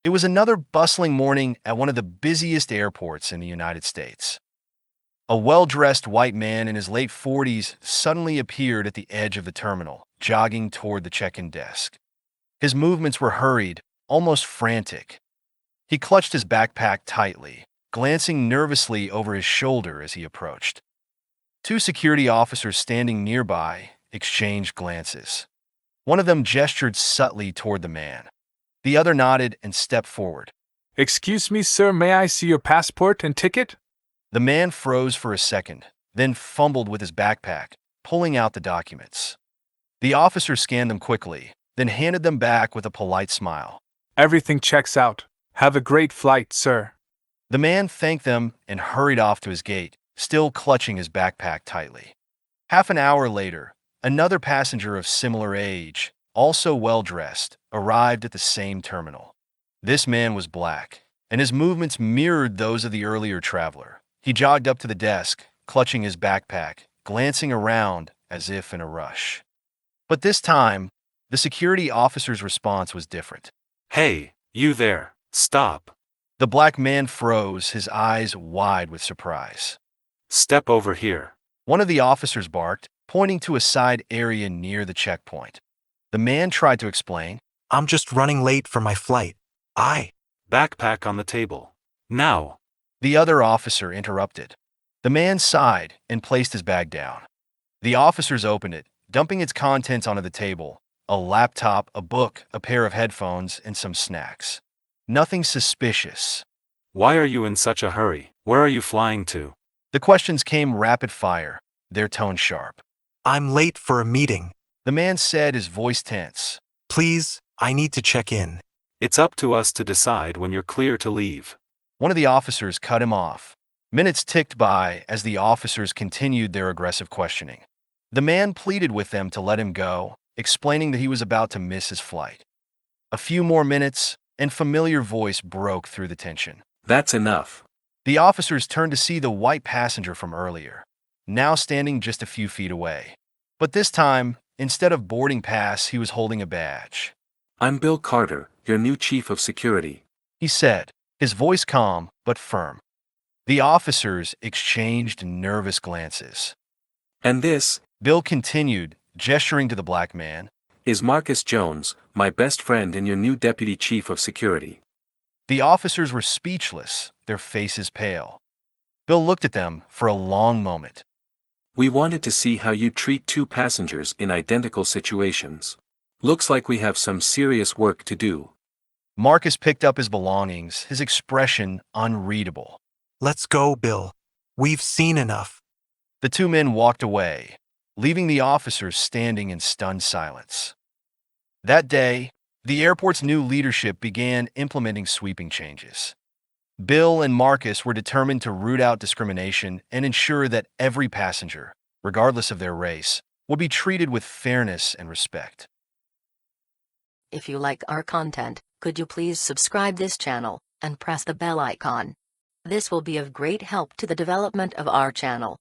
It was another bustling morning at one of the busiest airports in the United States. A well-dressed white man in his late 40s suddenly appeared at the edge of the terminal, jogging toward the check-in desk. His movements were hurried, almost frantic. He clutched his backpack tightly, glancing nervously over his shoulder as he approached. Two security officers standing nearby exchanged glances. One of them gestured subtly toward the man. The other nodded and stepped forward. Excuse me, sir, may I see your passport and ticket? The man froze for a second, then fumbled with his backpack, pulling out the documents. The officer scanned them quickly, then handed them back with a polite smile. Everything checks out. Have a great flight, sir. The man thanked them and hurried off to his gate, still clutching his backpack tightly. Half an hour later, another passenger of similar age, also well-dressed, arrived at the same terminal. This man was black, and his movements mirrored those of the earlier traveler. He jogged up to the desk, clutching his backpack, glancing around as if in a rush. But this time, the security officer's response was different. Hey, you there, stop. The black man froze, his eyes wide with surprise. Step over here. One of the officers barked, pointing to a side area near the checkpoint. The man tried to explain. I'm just running late for my flight. Backpack on the table. Now. The other officer interrupted. The man sighed and placed his bag down. The officers opened it, dumping its contents onto the table: a laptop, a book, a pair of headphones, and some snacks. Nothing suspicious. Why are you in such a hurry? Where are you flying to? The questions came rapid fire, their tone sharp. I'm late for a meeting. The man said, his voice tense. Please, I need to check in. It's up to us to decide when you're clear to leave. One of the officers cut him off. Minutes ticked by as the officers continued their aggressive questioning. The man pleaded with them to let him go, explaining that he was about to miss his flight. A few more minutes, and familiar voice broke through the tension. That's enough. The officers turned to see the white passenger from earlier, now standing just a few feet away. But this time, instead of boarding pass, he was holding a badge. I'm Bill Carter, your new chief of security, He said, his voice calm but firm. The officers exchanged nervous glances. And this Bill continued, gesturing to the black man. is Marcus Jones, my best friend and your new deputy chief of security. The officers were speechless, their faces pale. Bill looked at them for a long moment. We wanted to see how you treat two passengers in identical situations. Looks like we have some serious work to do. Marcus picked up his belongings, his expression unreadable. Let's go, Bill. We've seen enough. The two men walked away, leaving the officers standing in stunned silence. That day, the airport's new leadership began implementing sweeping changes. Bill and Marcus were determined to root out discrimination and ensure that every passenger, regardless of their race, would be treated with fairness and respect. If you like our content, could you please subscribe this channel and press the bell icon? This will be of great help to the development of our channel.